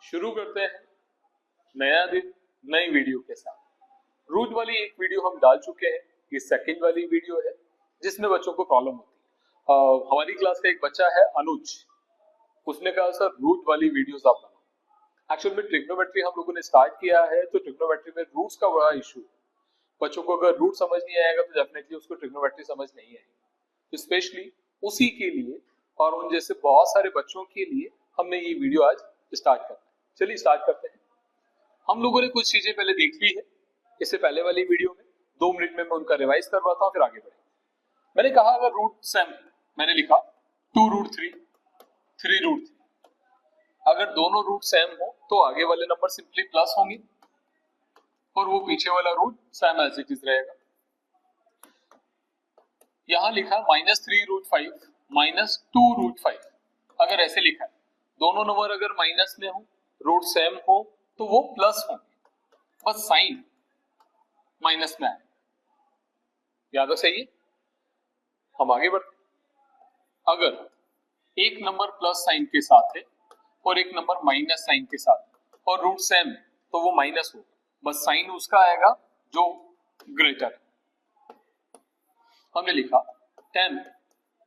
शुरू करते हैं नया दिन नई वीडियो के साथ। रूट वाली एक वीडियो हम डाल चुके हैं, ये सेकंड वाली वीडियो है जिसमें बच्चों को प्रॉब्लम होती है। हमारी क्लास का एक बच्चा है अनुज, उसने कहा सर रूट वाली वीडियोस आप बनाओ। एक्चुअल में ट्रिग्नोमेट्री हम लोगों ने स्टार्ट किया है, तो ट्रिग्नोमेट्री में रूट्स का बड़ा इशू है। बच्चों को अगर रूट समझ नहीं आएगा तो डेफिनेटली उसको ट्रिग्नोमेट्री समझ नहीं आएगी। स्पेशली उसी के लिए और उन जैसे बहुत सारे बच्चों के लिए हमने ये वीडियो आज स्टार्ट करना है। चलिए स्टार्ट करते हैं। हम लोगों ने कुछ चीजें पहले देख ली है इससे पहले वाली वीडियो में, 2 मिनट में मैं उनका रिवाइज करवाता हूँ फिर आगे बढ़ेंगे। मैंने कहा अगर रूट सेम, मैंने लिखा 2 रूट 3, 3 रूट 3। अगर दोनों रूट सेम हो तो आगे वाले नंबर सिंपली प्लस होंगे और वो पीछे वाला root same as it is रहेगा। यहां लिखा -3 रूट 5 -2 रूट 5। अगर ऐसे लिखा है, दोनों नंबर अगर माइनस में हो, रूट सेम हो तो वो प्लस होंगे, बस साइन माइनस में है। याद है? सही है। हम आगे बढ़ते। अगर एक नंबर प्लस साइन के साथ है और एक नंबर माइनस साइन के साथ और रूट सेम तो वो माइनस होगा, बस साइन उसका आएगा जो ग्रेटर है। हमने लिखा 10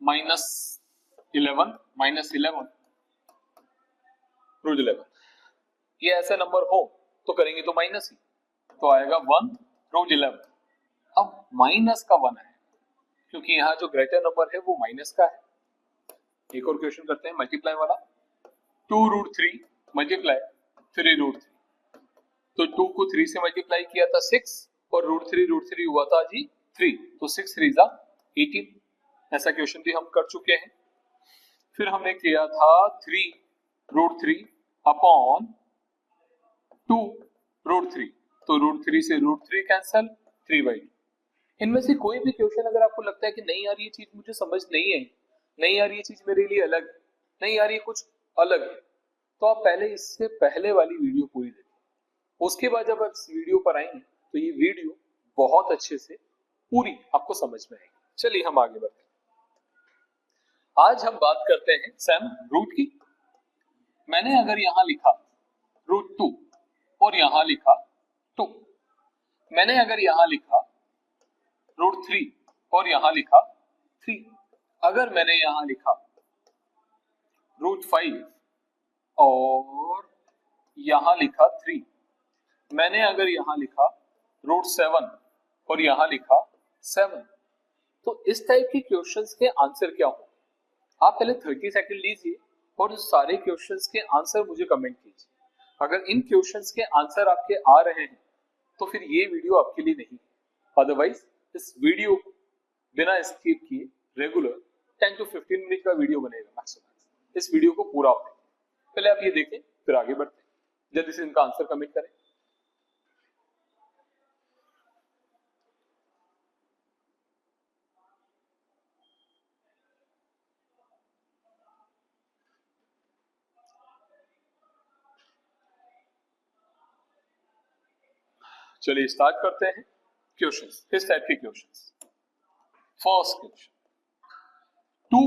-11 रूट 11। ये ऐसा नंबर हो तो करेंगे तो माइनस ही, तो आएगा 1 रूट 11। अब माइनस का 1 है क्योंकि यहाँ जो ग्रेटर नंबर है वो माइनस का है। एक और क्वेश्चन करते हैं मल्टीप्लाई वाला। 2 रूट 3 मल्टीप्लाई 3 रूट 3। तो 2 को 3 से मल्टीप्लाई किया था 6 और रूट 3 हुआ था जी 3, तो 6 3 जा 18। ऐसा क्वेश्चन भी हम कर चुके हैं। फिर हमने किया था 3 रूट 3 अपॉन 2 रूट 3, तो रूट 3 से रूट 3 कैंसल, 3/2। इनमें से कोई भी क्वेश्चन अगर आपको लगता है कि नहीं यार ये चीज मुझे समझ नहीं है, नहीं यार ये चीज मेरे लिए अलग, नहीं यार ये कुछ अलग है, तो आप पहले इससे पहले वाली वीडियो पूरी देखिए। उसके बाद जब आप इस वीडियो पर आएंगे तो ये वीडियो बहुत अच्छे से पूरी आपको समझ में आएगी। चलिए हम आगे बढ़ते हैं। आज हम बात करते हैं सम रूट की। मैंने अगर यहां लिखा रूट 2 और यहां लिखा 2, मैंने अगर यहां लिखा रूट 3 और यहां लिखा 3, अगर मैंने यहां लिखा रूट 5 और यहां लिखा 3, मैंने अगर यहां लिखा रूट 7 और यहां लिखा 7, तो इस टाइप के क्वेश्चंस के आंसर क्या होंगे? आप पहले 30 सेकंड लीजिए और इस सारे क्वेश्चंस के आंसर मुझे कमेंट कीजिए। अगर इन क्वेश्चंस के आंसर आपके आ रहे हैं तो फिर ये वीडियो आपके लिए नहीं। अदरवाइज इस वीडियो को बिना स्किप किए रेगुलर 10 to 15 मिनट का वीडियो बनेगा मैक्सिमम। इस वीडियो को पूरा आप देखें, पहले आप ये देखें फिर आगे बढ़ते हैं। जल्दी से इनका आंसर कमेंट करें। चलिए स्टार्ट करते हैं क्वेश्चंस। किस टाइप के questions? First question, 2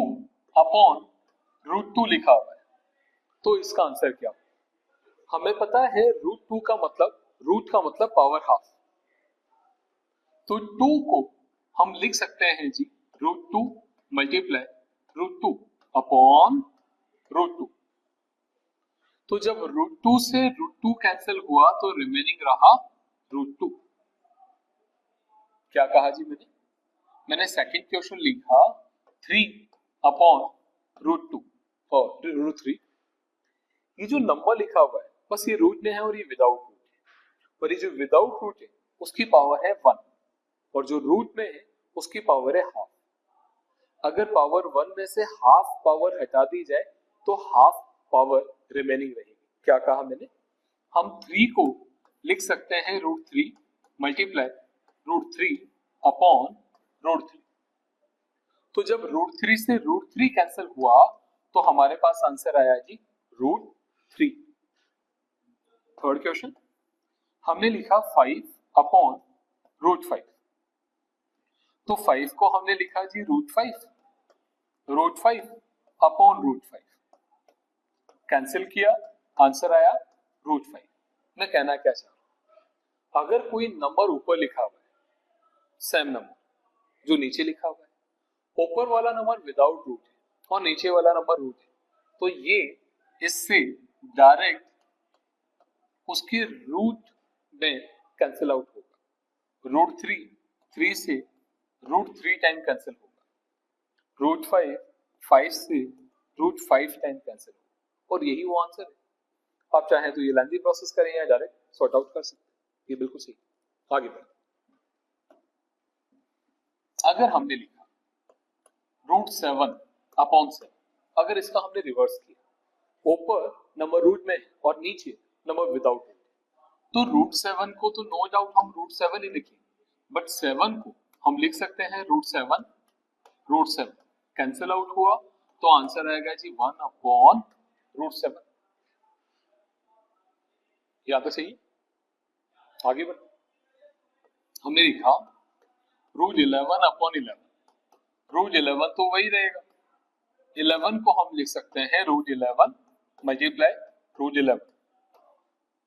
upon root 2 लिखा हुआ है, तो इसका आंसर क्या? हमें पता है रूट 2 का मतलब, रूट का मतलब पावर हाफ, तो 2 को हम लिख सकते हैं जी root 2 multiply root 2 upon root 2। तो जब रूट 2 से रूट 2 कैंसिल हुआ तो रिमेनिंग रहा रूट 2। क्या कहा जी मैंने सेकंड क्वेश्चन लिखा 3 अपॉन रूट 2 और रूट 3। ये जो नंबर लिखा हुआ है बस ये रूट में है और ये विदाउट रूट है, और ये जो विदाउट रूट है उसकी पावर है 1 और जो रूट में है उसकी पावर है हाफ। अगर पावर 1 में से हाफ पावर हटा दी जाए तो हाफ पावर रिमेनिंग रहेगी। क्या कहा मैंने? हम 3 को लिख सकते हैं root 3 multiply root 3 upon root 3। तो जब रूट 3 से रूट 3 कैंसिल हुआ तो हमारे पास आंसर आया जी रूट 3। थर्ड क्वेश्चन, हमने लिखा 5 अपॉन रूट 5, तो 5 को हमने लिखा जी रूट 5 अपॉन रूट 5, कैंसिल किया, आंसर आया √5। मैं कहना क्या चाह रहा हूं, अगर कोई नंबर ऊपर लिखा हुआ है सेम नंबर जो नीचे लिखा हुआ है, ऊपर वाला नंबर विदाउट रूट है और नीचे वाला नंबर रूट है, तो ये इससे डायरेक्ट उसके रूट में कैंसिल आउट होगा। √3 से √3 टाइम कैंसिल होगा, √5 5 से √5 टाइम कैंसिल होगा, और यही वो आंसर है। आप चाहें तो ये लेंथी प्रोसेस करें या डायरेक्ट सॉर्ट आउट कर सकते हैं, ये बिल्कुल सही। आगे बढ़े, अगर हमने लिखा √7/7, अगर इसका हमने रिवर्स किया, ऊपर नंबर रूट में और नीचे नंबर विदाउट रूट, तो √7 को तो नो डाउट हम √7 ही लिखेंगे, बट 7 को हम लिख सकते हैं √7 कैंसिल आउट हुआ तो आंसर आएगा जी 1/√7। या तो सही। आगे बढ़, हमने लिखा √11/11, √11 तो वही रहेगा, 11 को हम लिख सकते हैं √11 मल्टीप्लाई √11,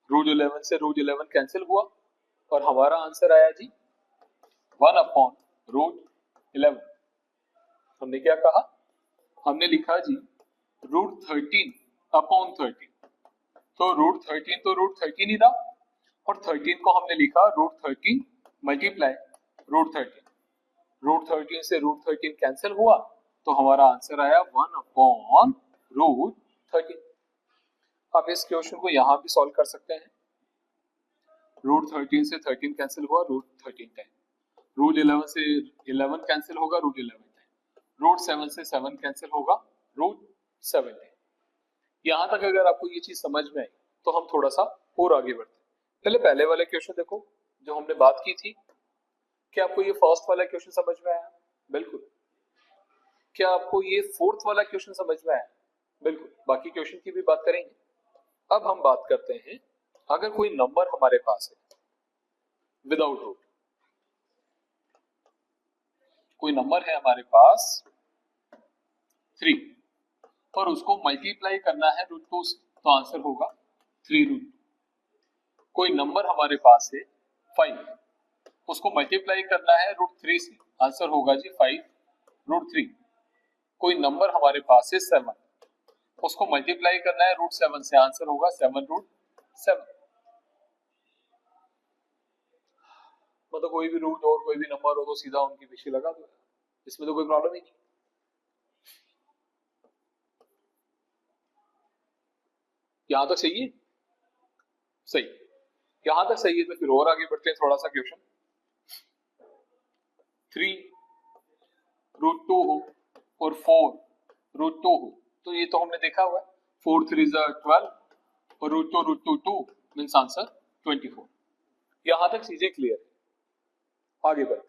√11 से √11 कैंसिल हुआ और हमारा आंसर आया जी 1/√11। हमने क्या कहा, हमने लिखा जी √13/13, तो √13 ही रहा, और 13 को हमने लिखा √13 मल्टीप्लाई √13, √13 से √13 कैंसिल हुआ तो हमारा आंसर आया 1/√13। आप इस क्वेश्चन को यहां भी सॉल्व कर सकते हैं, √13 से 13 कैंसिल हुआ √13 टाइम, √11 से 11 कैंसिल होगा √11 टाइम, √7 से 7 कैंसिल होगा √7 टाइम। यहां तक अगर आपको ये चीज समझ में आई तो हम थोड़ा सा और आगे बढ़ते हैं। पहले वाले क्वेश्चन देखो जो हमने बात की थी, क्या आपको ये फर्स्ट वाला क्वेश्चन समझ में आया? बिल्कुल। क्या आपको ये फोर्थ वाला क्वेश्चन समझ में आया? बिल्कुल। बाकी क्वेश्चन की भी बात करेंगे। अब हम बात करते हैं, अगर कोई नंबर हमारे पास है विदाउट रूट, कोई नंबर है हमारे पास 3 और उसको मल्टीप्लाई करना है √2 से, तो आंसर होगा 3√2। कोई नंबर हमारे पास है 5, उसको मल्टीप्लाई करना है √3 से, आंसर होगा जी 5√3। कोई नंबर हमारे पास है 7, उसको मल्टीप्लाई करना है √7 से, आंसर होगा 7√7। मतलब कोई भी रूट और कोई भी नंबर हो तो सीधा उनके पीछे लगा दो, इसमें तो कोई प्रॉब्लम ही नहीं। यहां तक सही है? सही। यहां तक सही है तो फिर और आगे बढ़ते हैं थोड़ा सा। क्वेश्चन 3√2 हो और 4√2 हो, तो ये तो हमने देखा हुआ है, 4 3 12 और √2 2 मींस आंसर 24। यहां तक चीजें क्लियर है, आगे बढ़ते हैं।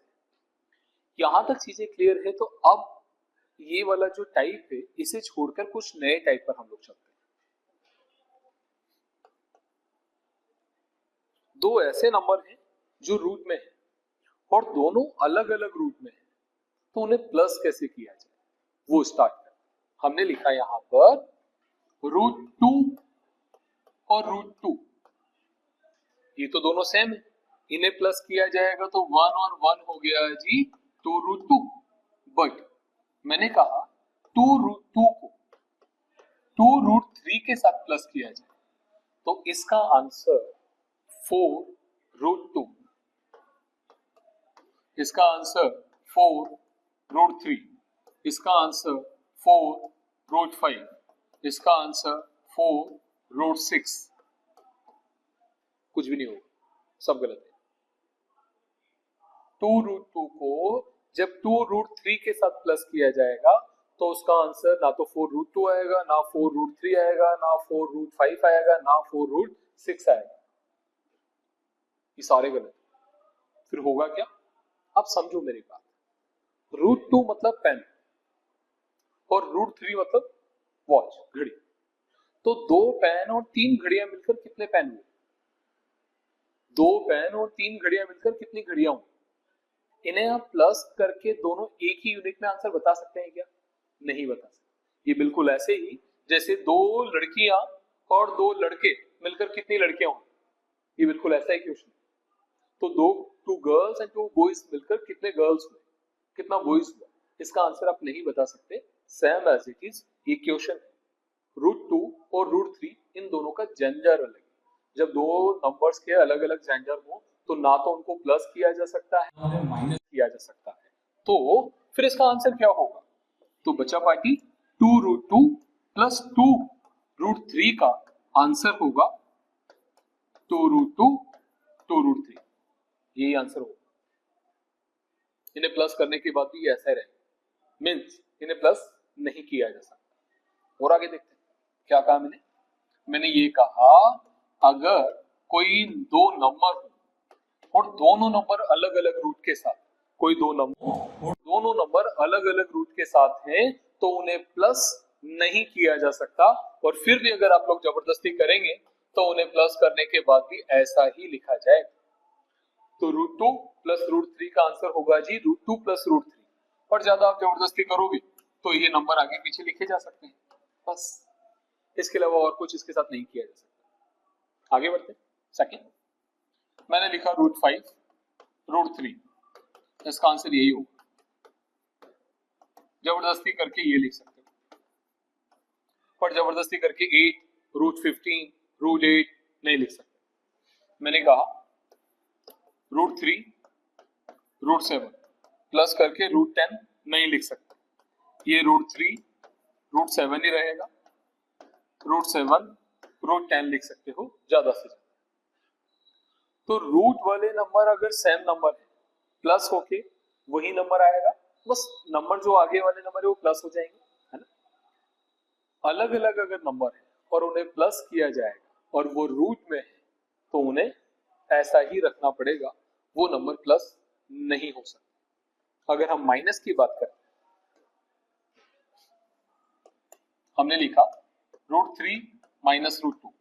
यहां तक चीजें क्लियर है तो अब ये वाला जो टाइप है इसे छोड़कर कुछ नए टाइप पर हम लोग चलते हैं। दो ऐसे नंबर हैं जो रूट में है और दोनों अलग अलग रूट में है, तो उन्हें प्लस कैसे किया जाए वो स्टार्ट कर। हमने लिखा यहां पर √2 और √2, ये तो दोनों सेम है, इन्हें प्लस किया जाएगा तो 1 और 1 हो गया जी 2√2। बट मैंने कहा 2√2 को 2√3 के साथ प्लस किया जाए तो इसका आंसर 4√2, इसका आंसर 4√3, इसका आंसर 4√5, इसका आंसर 4√6। कुछ भी नहीं होगा, सब गलत है। 2√2 को जब 2√3 के साथ प्लस किया जाएगा तो उसका आंसर ना तो 4√2 आएगा, ना 4√3 आएगा, ना 4√5 आएगा, ना 4√6 आएगा, ये सारे गलत। फिर होगा क्या, आप समझो मेरी बात। √2 मतलब पेन और √3 मतलब वॉच, घड़ी। तो 2 पेन और 3 घड़ियां मिलकर कितने पेन हुए? 2 पेन और 3 घड़ियां मिलकर कितनी घड़ियां हुई? इन्हें आप प्लस करके दोनों एक ही यूनिट में आंसर बता सकते हैं क्या? नहीं बता सकते। ये बिल्कुल ऐसे ही जैसे 2 लड़कियां और 2 लड़के मिलकर कितनी कितनी लड़कियां हों, ये बिल्कुल ऐसा ही क्वेश्चन। तो two girls and two boys मिलकर कितने गर्ल्स हुए, कितना बॉयज हुआ, इसका आंसर आप नहीं बता सकते, सेम एज इट इज ये क्वेश्चन है। √2 और √3 इन दोनों का जेंडर अलग है। जब दो नंबर्स के अलग अलग जेंडर हो तो ना तो उनको प्लस किया जा सकता है ना माइनस किया जा सकता है, तो फिर इसका आंसर क्या होगा? तो बचा पार्टी 2√2 प्लस 2√3 का आंसर होगा 2√2 2√3, यही आंसर होगा। इन्हें प्लस करने के बाद भी ऐसा रहे, मीन्स इन्हें प्लस नहीं किया जा सकता। और आगे देखते हैं क्या कहा मैंने ये कहा अगर कोई दो नंबर हो और दोनों नंबर अलग अलग रूट के साथ, कोई दो नंबर और दोनों नंबर अलग अलग रूट के साथ हैं तो उन्हें प्लस नहीं किया जा सकता, और फिर भी अगर आप लोग जबरदस्ती करेंगे तो उन्हें प्लस करने के बाद भी ऐसा ही लिखा जाएगा। तो √2 प्लस √3 का आंसर होगा जी √2 प्लस √3, और ज्यादा आप जबरदस्ती करोगे तो ये नंबर आगे पीछे लिखे जा सकते हैं, बस इसके अलावा और कुछ इसके साथ नहीं किया जा सकता। आगे बढ़ते हैं। सेकंड मैंने लिखा √5 √3, इसका आंसर यही होगा। जबरदस्ती करके ये लिख सकते हो, पर जबरदस्ती करके 8 √15 √8 नहीं लिख सकते। मैंने कहा √3 √7 प्लस करके √10 नहीं लिख सकते, ये √3 √7 ही रहेगा, √7 √10 लिख सकते हो ज्यादा से ज्यादा। तो रूट वाले नंबर अगर सेम नंबर है प्लस होके वही नंबर आएगा, बस नंबर जो आगे वाले नंबर है वो प्लस हो जाएंगे, है ना। अलग अलग अगर नंबर है और उन्हें प्लस किया जाएगा और वो रूट में है तो उन्हें ऐसा ही रखना पड़ेगा, वो नंबर प्लस नहीं हो सकता। अगर हम माइनस की बात करें, हमने लिखा √3 माइनस √2,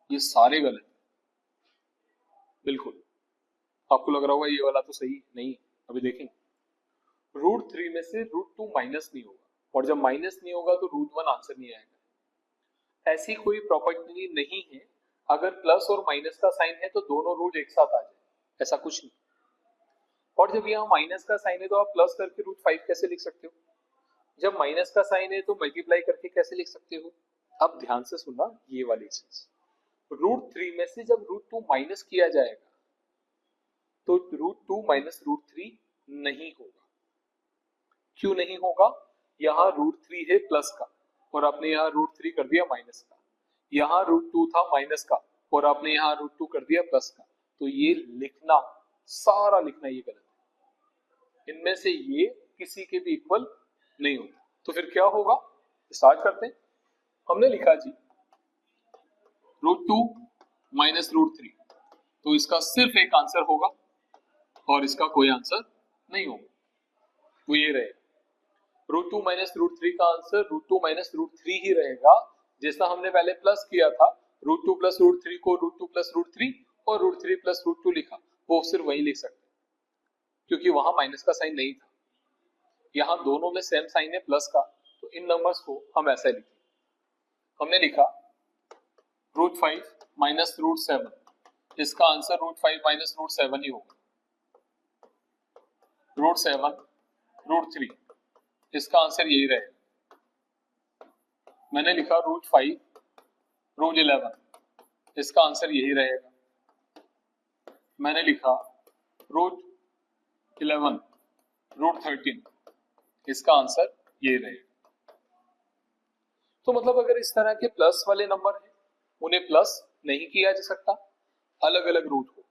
ये सारे गलत, बिल्कुल। आपको लग रहा होगा ये वाला तो सही नहीं, अभी देखेंगे। √3 में से √2 माइनस नहीं होगा, और जब माइनस नहीं होगा तो √1 आंसर नहीं आएगा। ऐसी कोई प्रॉपर्टी नहीं है अगर प्लस और माइनस का साइन है तो दोनों रूट एक साथ आ जाए, ऐसा कुछ नहीं। और जब यहाँ माइनस का साइन है तो आप प्लस करके √5 कैसे लिख सकते हो, जब माइनस का साइन है तो मल्टीप्लाई करके कैसे लिख सकते हो। अब ध्यान से सुनना ये वाली चीज, √3 में से जब √2 माइनस किया जाएगा तो √2 माइनस √3 नहीं होगा। क्यों नहीं होगा? यहाँ √3 है प्लस का और आपने यहाँ √3 कर दिया माइनस का, यहाँ √2 था माइनस का और आपने यहाँ √2 कर दिया प्लस का, तो ये लिखना सारा लिखना ये गलत है। इनमें से ये किसी के भी इक्वल नहीं होता। तो फिर क्या होगा, स्टार्ट करते हैं। हमने लिखा जी √2 माइनस √3, तो इसका सिर्फ एक आंसर होगा और इसका कोई आंसर नहीं होगा, वो ये रहेगा। √2 माइनस √3 का आंसर √2 माइनस √3 ही रहेगा, जैसा हमने पहले प्लस किया था, √2 प्लस √3 को √2 प्लस √3 और √3 प्लस √2 लिखा, वो सिर्फ वही लिख सकते, क्योंकि वहां माइनस का साइन नहीं था। यहाँ दोनों में सेम साइन है प्लस का, तो इन नंबर्स को हम ऐसे लिखें। हमने लिखा √5 माइनस √7, इसका आंसर √5 माइनस √7 ही होगा। √7 √3, इसका आंसर यही रहेगा। मैंने लिखा √5 √11, इसका आंसर यही रहेगा। मैंने लिखा √11 √13, इसका आंसर ये रहेगा। तो मतलब अगर इस तरह के प्लस वाले नंबर हैं उन्हें प्लस नहीं किया जा सकता, अलग अलग रूट हो।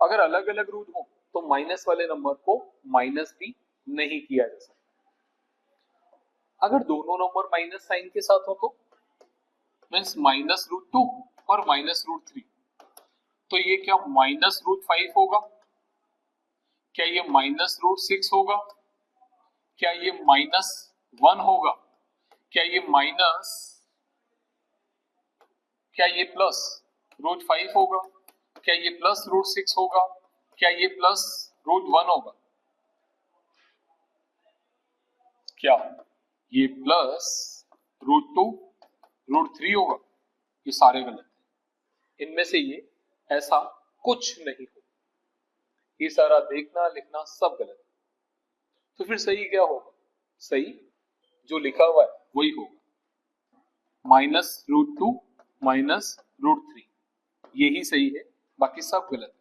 अगर अलग अलग रूट हो तो माइनस वाले नंबर को माइनस भी नहीं किया जा सकता। अगर दोनों नंबर माइनस साइन के साथ हो तो मीन्स माइनस √2 और माइनस √3, तो ये क्या माइनस √5 होगा, क्या ये माइनस √6 होगा, क्या ये -1 होगा, क्या ये माइनस, क्या ये प्लस, रूट 5 होगा? क्या ये प्लस रूट 6 होगा? क्या ये प्लस रूट 1 होगा? क्या ये प्लस रूट 2 रूट 3 होगा? ये सारे गलत हैं। इनमें से ये ऐसा कुछ नहीं हो। ये सारा देखना लिखना सब गलत है। तो फिर सही क्या होगा? सही जो लिखा हुआ है वही होगा, माइनस रूट 2 माइनस रूट 3, यही सही है, बाकी सब गलत है।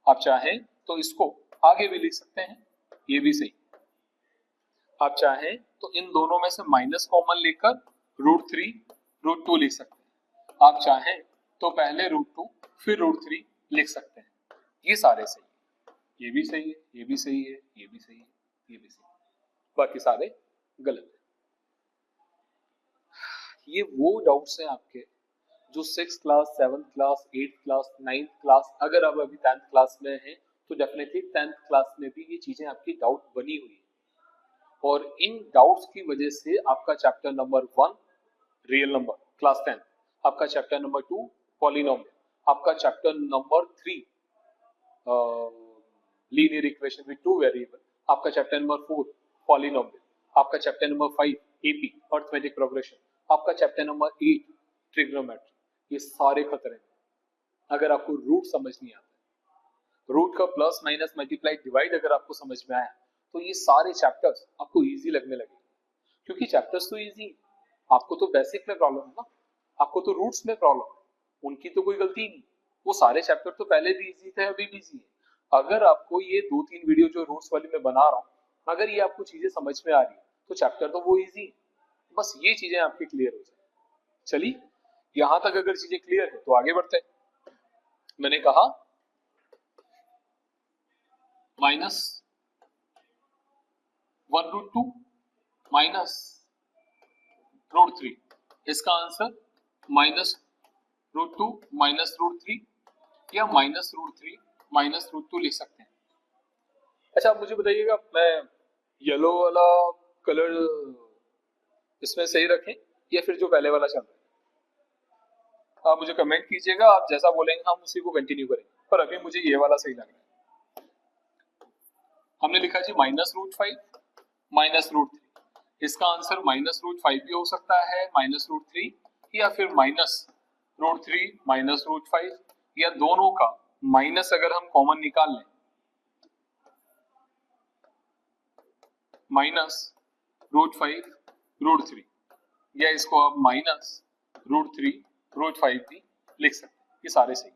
आप चाहें तो इसको आगे भी लिख सकते हैं, ये भी सही। आप चाहें तो इन दोनों में से माइनस कॉमन लेकर रूट 3 रूट 2 लिख सकते हैं। आप चाहें तो पहले रूट 2 फिर रूट 3 लिख सकते हैं। ये सारे सही है, ये भी सही है, ये भी सही है, ये भी सही है, ये भी सही है, बाकी सारे गलत है। ये वो डाउट्स हैं आपके जो 6th class 7th class 8th class 9th class, अगर आप अभी 10th क्लास में हैं तो डेफिनेटली 10th क्लास में भी ये चीजें आपकी डाउट बनी हुई है। और इन डाउट्स की वजह से आपका chapter number 1 real number class 10, आपका चैप्टर नंबर 2 पॉलिनोमियल, आपका chapter number 3 linear equation with two variable, आपका चैप्टर नंबर 4 पॉलिनोमियल, आपका chapter number 5 AP arithmetic progression, आपका चैप्टर नंबर 8 ट्रिग्नोमेट्री, ये सारे खतरे हैं अगर आपको रूट समझ नहीं आता। रूट का प्लस माइनस मल्टीप्लाई डिवाइड अगर आपको समझ में आया तो ये सारे चैप्टर्स आपको इजी लगने लगे, क्योंकि चैप्टर्स तो इजी है। आपको तो बेसिक में प्रॉब्लम है ना, आपको तो रूट्स में प्रॉब्लम है, उनकी तो कोई गलती नहीं। वो सारे चैप्टर तो पहले भी इजी थे, अभी भी इजी है। अगर आपको ये 2-3 वीडियो जो रूट्स वाली मैं बना रहा हूँ, अगर ये आपको चीजें समझ में आ रही है तो चैप्टर तो वो इजी है, बस ये चीजें आपकी क्लियर हो जाए। चलिए यहां तक अगर चीजें क्लियर है तो आगे बढ़ते हैं। मैंने कहा माइनस 1 रूट 2 माइनस रूट 3, इसका answer minus root 2 minus root 3 या माइनस रूट 3 माइनस रूट 2 लिख सकते हैं। अच्छा आप मुझे बताइएगा, मैं येलो वाला कलर इसमें सही रखें या फिर जो पहले वाला चल रहा है? आप मुझे कमेंट कीजिएगा, आप जैसा बोलेंगे हम उसी को कंटिन्यू करेंगे, पर अभी मुझे ये वाला सही लग रहा है। हमने लिखा जी माइनस रूट 5 माइनस रूट 3, इसका आंसर माइनस रूट 5 भी हो सकता है, माइनस रूट 3 या फिर माइनस रूट 3 माइनस रूट 5, या दोनों का माइनस अगर हम कॉमन निकाल लें, माइनस रूट 5 रूट 3, या इसको आप माइनस रूट 3 रूट 5 भी लिख सकते हैं। ये सारे सही,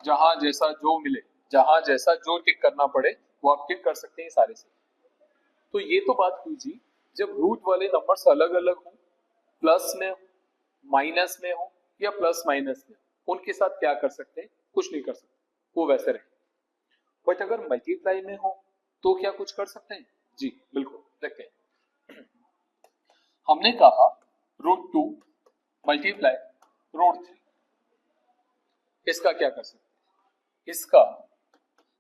जहां जैसा जो मिले, जहां जैसा जो टिक करना पड़े वो आप टिक कर सकते हैं, सारे सही। तो ये तो बात हुई जी जब रूट वाले नंबर्स अलग अलग हों, प्लस में हो, माइनस में हो या प्लस माइनस में, उनके साथ क्या कर सकते हैं? कुछ नहीं कर सकते, वो वैसे रहे। बट अगर मल्टीप्लाई में हो तो क्या कुछ कर सकते हैं? जी बिल्कुल, देखते हैं। हमने कहा रूट 2 मल्टीप्लाई रूट 3, इसका क्या कर सकते हैं? इसका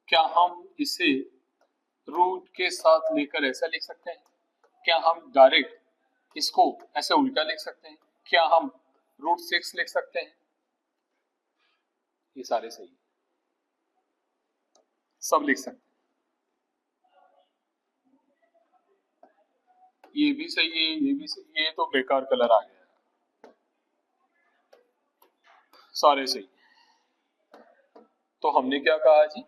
क्या हम इसे रूट के साथ लेकर ऐसा लिख सकते हैं? क्या हम डायरेक्ट इसको ऐसे उल्टा लिख सकते हैं? क्या हम रूट 6 लिख सकते हैं? ये सारे सही, सब लिख सकते हैं। ये भी सही है, ये भी सही है, ये तो बेकार कलर आ गया, सारे सही। तो हमने क्या कहा जी,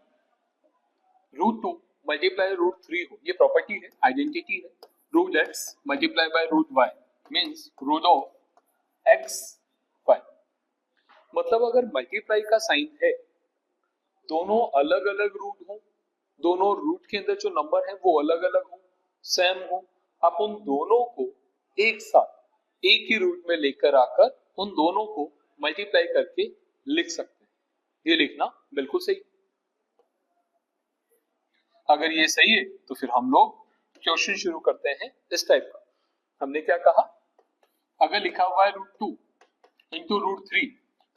रूट 2 मल्टीप्लाई रूट 3 हो, ये प्रॉपर्टी है, आइडेंटिटी है। Root x multiply by root y means root of x y। मतलब अगर मल्टीप्लाई का साइन है, दोनों अलग अलग रूट हो, दोनों रूट के अंदर जो नंबर है वो अलग अलग हो, सेम हो, आप उन दोनों को एक साथ एक ही रूट में लेकर आकर उन दोनों को मल्टीप्लाई करके लिख सकते हैं। ये लिखना बिल्कुल सही। अगर ये सही है तो फिर हम लोग क्वेश्चन शुरू करते हैं इस टाइप का। हमने क्या कहा, अगर लिखा हुआ है रूट 2 इंटू रूट 3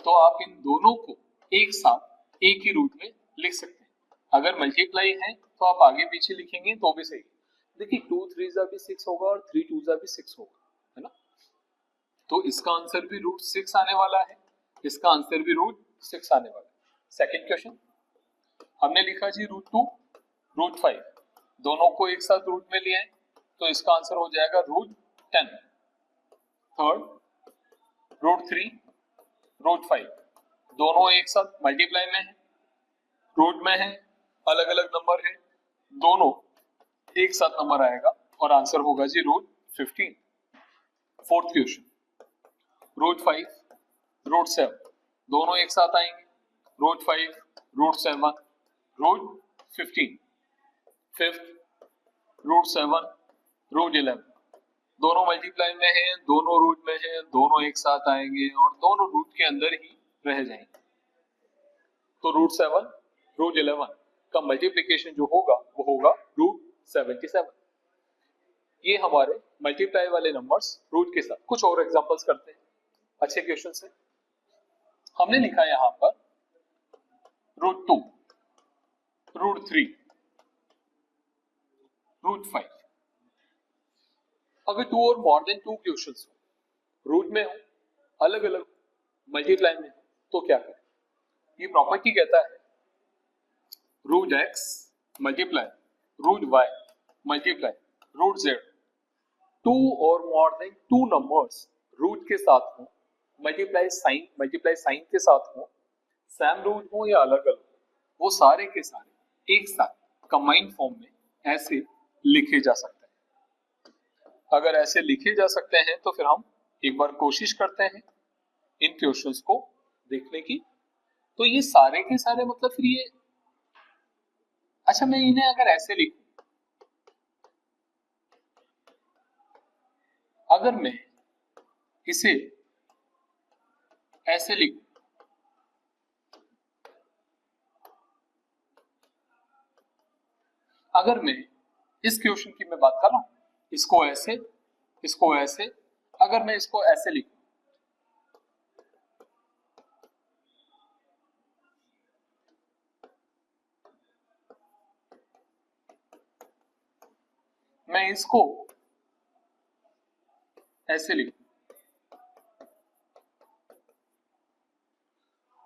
तो आप इन दोनों को एक साथ एक ही रूट में लिख सकते हैं। अगर मल्टीप्लाई है तो आप आगे पीछे लिखेंगे तो भी सही। देखिए 2 3 जा भी 6 होगा और 3 2 जा भी 6 होगा, है ना। तो इसका आंसर भी √6 आने वाला है, इसका आंसर भी √6 आने वाला है। सेकंड क्वेश्चन हमने लिखा जी √2 √5, दोनों को एक साथ रूट में लिए हैं तो इसका आंसर हो जाएगा √10। थर्ड √3 √5, दोनों एक साथ मल्टीप्लाई में है, रूट में है, अलग अलग नंबर है, दोनों एक साथ नंबर आएगा और आंसर होगा जी √15। फोर्थ क्वेश्चन √5 √7, दोनों एक साथ आएंगे, √5 √7 √15। फिफ्थ √7 √11, दोनों मल्टीप्लाई में है, दोनों रूट में है, दोनों एक साथ आएंगे और दोनों रूट के अंदर ही रह जाएंगे। तो √7 √11 का मल्टीप्लिकेशन जो होगा वो होगा √77। ये हमारे मल्टीप्लाई वाले नंबर्स रूट के साथ। कुछ और एग्जांपल्स करते हैं अच्छे क्वेश्चन से। हमने लिखा है यहां पर √2 √3 √5। अगर 2 और मोर देन 2 क्वेश्चंस हो, रूट में हो, अलग अलग मल्टीप्लाई में हो, तो क्या करें? ये प्रॉपर्टी कहता है √x multiply √y multiply √z, 2 और मोर देन 2 नंबर्स रूट के साथ हो, मल्टीप्लाई साइन के साथ हो, सेम रूट हो या अलग अलग, वो सारे के सारे एक साथ कंबाइंड फॉर्म में ऐसे लिखे जा सकते हैं। अगर ऐसे लिखे जा सकते हैं तो फिर हम एक बार कोशिश करते हैं इन क्वेश्चंस को देखने की। तो ये सारे के सारे मतलब फिर ये, अच्छा मैं इन्हें अगर ऐसे लिखूं, अगर मैं इसे ऐसे लिखूं, अगर मैं इस क्वेश्चन की मैं बात कर रहा हूं, इसको ऐसे, अगर मैं इसको ऐसे लिखूं, मैं इसको ऐसे लिखूं,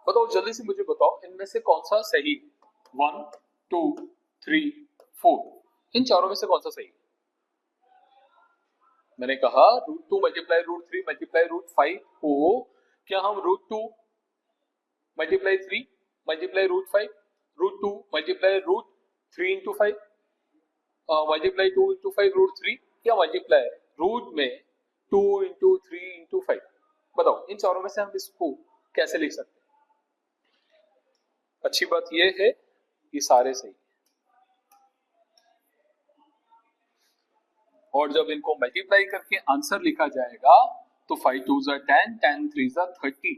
बताओ जल्दी से मुझे बताओ इनमें से कौन सा सही है? 1 2 3 4, इन चारों में से कौन सा सही है? मैंने कहा √2 मल्टीप्लाई √3 मल्टीप्लाई √5 को क्या हम √2 multiply 3 multiply √5 √2 multiply √3 into 5 multiply 2 into 5 √3, या मल्टीप्लाई रूट में 2 into 3 into 5? बताओ इन चारों में से हम इसको कैसे लिख सकते हैं? अच्छी बात यह है ये सारे सही, और जब इनको मल्टीप्लाई करके आंसर लिखा जाएगा तो 5 2 10 10 3 30,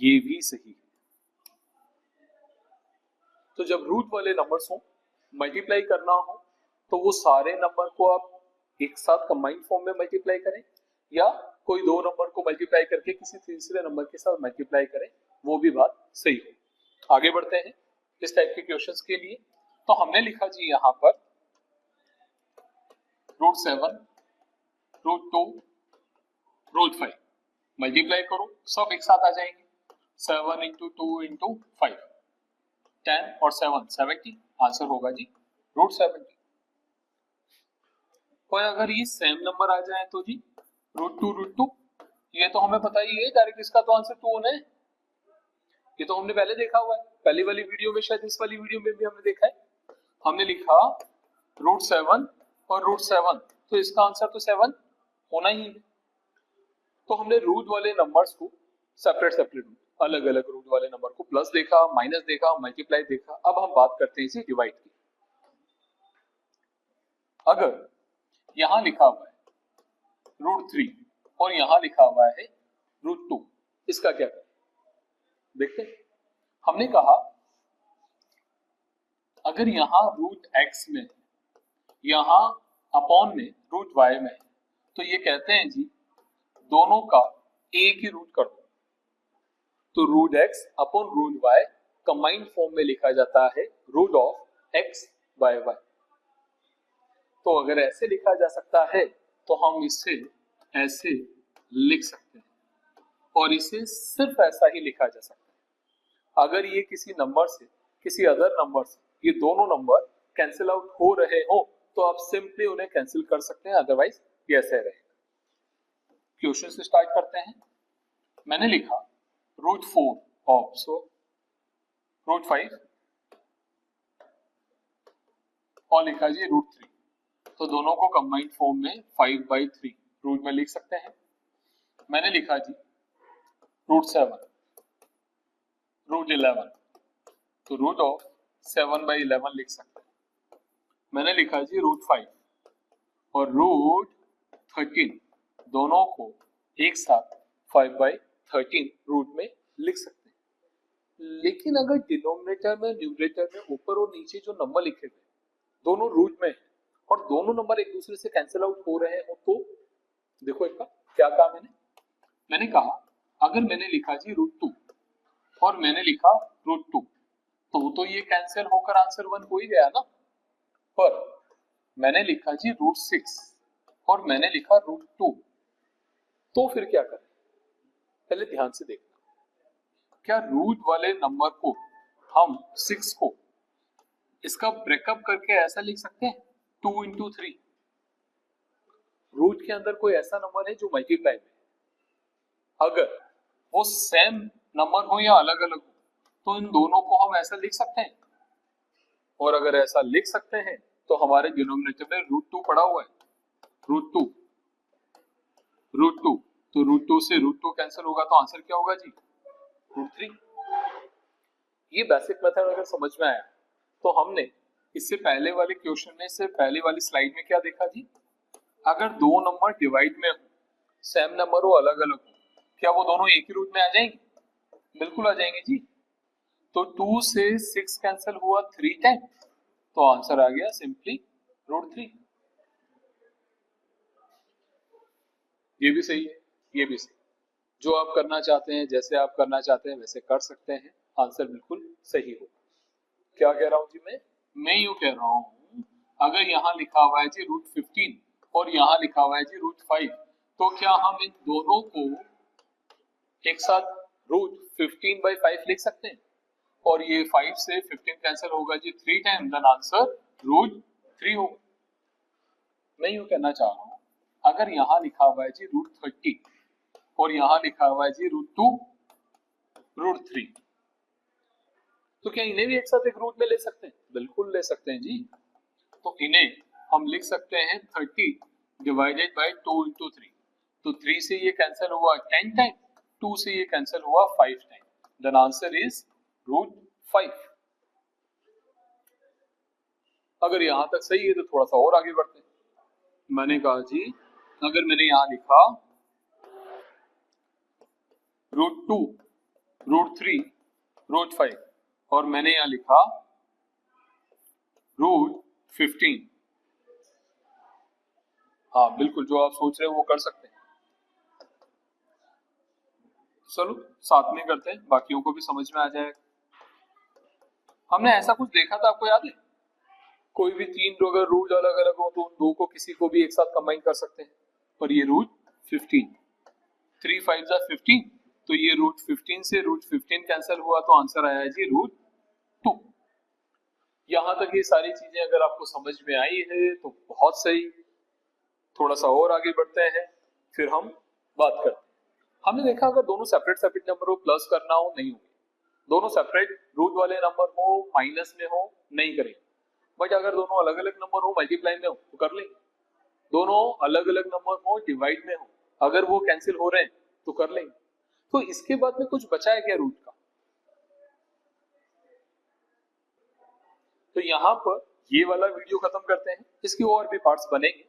ये भी सही है। तो जब रूट वाले नंबर्स हो, मल्टीप्लाई करना हो, तो वो सारे नंबर को आप एक साथ कंबाइंड फॉर्म में मल्टीप्लाई करें, या कोई दो नंबर को मल्टीप्लाई करके किसी तीसरे नंबर के साथ मल्टीप्लाई करें, वो भी बात सही हो। आगे बढ़ते हैं इस टाइप के क्वेश्चंस के लिए। तो हमने लिखा जी यहां पर √7 √2 √5, मल्टीप्लाई करो सब एक साथ आ जाएंगे, 7 into 2 into 5, 10 और 7 70, आंसर होगा जी √70। कोई अगर ये सेम नंबर आ जाए तो जी √2 ये तो हमें पता ही है डायरेक्ट, इसका तो आंसर 2 होना है, ये तो हमने पहले देखा हुआ है, पहली वाली वीडियो में, शायद इस वाली वीडियो में भी हमने देखा है। हमने लिखा √7 और √7, तो इसका आंसर तो 7 होना ही है। तो हमने रूट वाले नंबर्स को सेपरेट अलग अलग रूट वाले नंबर को प्लस देखा, माइनस देखा, मल्टीप्लाई देखा। अब हम बात करते हैं इसे डिवाइड की। अगर यहां लिखा हुआ है √3 और यहां लिखा हुआ है √2, इसका क्या करें? देखते हैं। हमने कहा अगर यहां √x में, यहां अपॉन में √y में, तो ये कहते हैं जी दोनों का एक ही रूट कर दो, तो √x upon √y combined form में लिखा जाता है √x by y। तो अगर ऐसे लिखा जा सकता है तो हम इसे ऐसे लिख सकते हैं और इसे सिर्फ ऐसा ही लिखा जा सकता है। अगर ये किसी नंबर से किसी अदर नंबर से ये दोनों नंबर कैंसिल आउट हो रहे हो तो आप सिंपली उन्हें कैंसिल कर सकते हैं, अदरवाइज ये ऐसे रहेगा। क्वेश्चन से स्टार्ट करते हैं। मैंने लिखा √4 ऑफ √5 और लिखा जी √3, तो दोनों को कंबाइंड फॉर्म में 5/3 रूट में लिख सकते हैं। मैंने लिखा जी √7 √11, तो रूट ऑफ 7/11 लिख सकते हैं। मैंने लिखा जी √5 और √13, दोनों को एक साथ 5/13 रूट में लिख सकते हैं। लेकिन अगर डिनोमिनेटर में न्यूमरेटर में ऊपर और नीचे जो नंबर लिखे गए दोनों रूट में और दोनों नंबर एक दूसरे से कैंसिल आउट हो रहे हो तो देखो एक क्या कहा मैंने कहा अगर मैंने लिखा जी √2 और मैंने लिखा √2 तो ये कैंसिल होकर आंसर 1 हो ही गया ना। पर मैंने लिखा जी √6 और मैंने लिखा √2, तो फिर क्या करें? पहले ध्यान से देखना, क्या रूट वाले नंबर को हम 6 को इसका ब्रेकअप करके ऐसा लिख सकते हैं 2 × 3? रूट के अंदर कोई ऐसा नंबर है जो मल्टीप्लाई में, अगर वो सेम नंबर हो या अलग अलग हो तो इन दोनों को हम ऐसा लिख सकते हैं, और अगर ऐसा लिख सकते हैं तो हमारे डिनोमिनेटर में √2 पड़ा हुआ है। √2 तो √2 से √2 कैंसिल होगा तो आंसर क्या होगा जी √3। ये बेसिक मेथड अगर समझ में आया तो हमने इससे पहले वाले क्वेश्चन में से पहले वाली स्लाइड में क्या देखा जी, अगर दो नंबर डिवाइड में हो, सेम नंबर हो अलग अलग हो, क्या वो दोनों एक ही रूट में आ जाएंगे? बिल्कुल आ जाएंगे जी। तो 2 से 6 कैंसिल हुआ 3 टाइम, तो आंसर आ गया सिंपली √3। ये भी सही है, ये भी सही। जो आप करना चाहते हैं, जैसे आप करना चाहते हैं वैसे कर सकते हैं, आंसर बिल्कुल सही होगा। क्या कह रहा हूं जी मैं यूं कह रहा हूं, अगर यहाँ लिखा हुआ है जी √15 और यहाँ लिखा हुआ है जी √5, तो क्या हम इन दोनों को एक साथ √15/5 लिख सकते हैं? और ये 5 से 15 कैंसिल होगा जी 3 टाइम, देन आंसर √3 होगा। मैं यूं कहना चाह रहा हूं, अगर यहाँ लिखा हुआ है जी √30 और यहाँ लिखा हुआ है जी √2 √3, तो क्या इन्हें भी एक साथ एक रूट में ले सकते हैं? बिल्कुल ले सकते हैं जी। तो इन्हें हम लिख सकते हैं 30 डिवाइडेड बाय 2 × 3, तो 3 से ये कैंसिल हुआ 10 टाइम, 2 से ये कैंसिल हुआ 5 टाइम, देन आंसर इज √5। अगर यहां तक सही है तो थोड़ा सा और आगे बढ़ते हैं। मैंने कहा जी अगर मैंने यहां लिखा √2 √3 √5 और मैंने यहां लिखा √15, हाँ बिल्कुल जो आप सोच रहे हो वो कर सकते हैं। चलो साथ में करते हैं, बाकियों को भी समझ में आ जाएगा। हमने ऐसा कुछ देखा था, आपको याद है? कोई भी तीन अगर रूट अलग अलग हो तो उन दो को किसी को भी एक साथ कंबाइन कर सकते हैं, और ये √15, 3 5 15, तो ये √15 से √15 कैंसिल हुआ तो आंसर आया जी √2। यहां तक ये सारी चीजें अगर आपको समझ में आई है तो बहुत सही। थोड़ा सा और आगे बढ़ते हैं, फिर हम बात करते हैं। हमने देखा अगर दोनों सेपरेट सेपरेट नंबर हो, प्लस करना हो नहीं होगी, दोनों सेपरेट रूट वाले नंबर हो, माइनस में हो नहीं करेंगे। बट अगर दोनों अलग अलग नंबर हो, मल्टीप्लाई में हो तो कर लेंगे। दोनों अलग अलग नंबर हो, डिवाइड में हो, अगर वो कैंसिल हो रहे हैं तो कर लेंगे। तो इसके बाद में कुछ बचा है क्या रूट का? तो यहाँ पर ये वाला वीडियो खत्म करते हैं, इसके और भी पार्ट्स बनेंगे।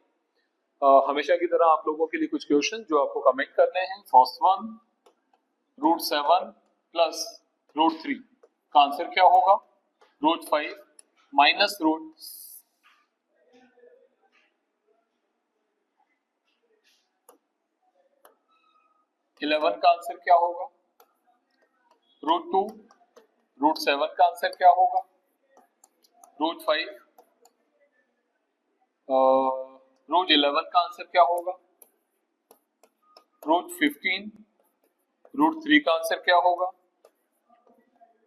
हमेशा की तरह आप लोगों के लिए कुछ क्वेश्चन जो आपको कमेंट करने हैं। फर्स्ट वन, √7 प्लस √3 का आंसर क्या होगा? √5 माइनस √11 का आंसर क्या होगा? √2 √7 का आंसर क्या होगा? √5 √11 का आंसर क्या होगा? रूट 15 रूट 3 का आंसर क्या होगा,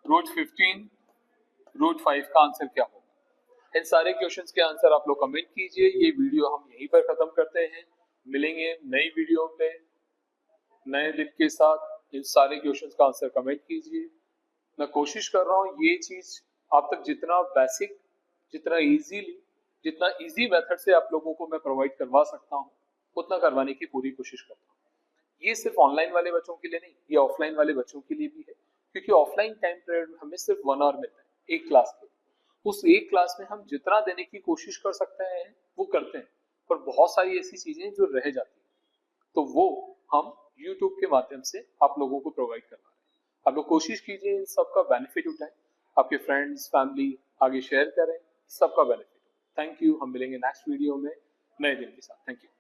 रूट 15 रूट 5 का आंसर क्या होगा। इन सारे क्वेश्चंस के आंसर आप लोग कमेंट कीजिए। ये वीडियो हम यहीं पर खत्म करते हैं, मिलेंगे नई वीडियो पे नए दिन के साथ। इन सारे क्वेश्चंस का आंसर कमेंट कीजिए। मैं कोशिश कर रहा हूँ ये चीज आप तक जितना बेसिक, जितना इजी मेथड से आप लोगों को मैं प्रोवाइड करवा सकता हूँ उतना करवाने की पूरी कोशिश करता हूँ। ये सिर्फ ऑनलाइन वाले बच्चों के लिए नहीं, ये ऑफलाइन वाले बच्चों के लिए भी है, क्योंकि ऑफलाइन टाइम पीरियड में हमें सिर्फ 1 आवर मिलता है एक क्लास के। उस एक क्लास में हम जितना देने की कोशिश कर सकते हैं वो करते हैं, पर बहुत सारी ऐसी चीजें जो रह जाती हैं तो वो हम यूट्यूब के माध्यम से आप लोगों को प्रोवाइड करवा रहे हैं। आप लोग कोशिश कीजिए इन सबका बेनिफिट उठाएं, आपके फ्रेंड्स फैमिली आगे शेयर करें, सबका बेनिफिट हो। थैंक यू, हम मिलेंगे नेक्स्ट वीडियो में नए दिन के साथ। Thank you.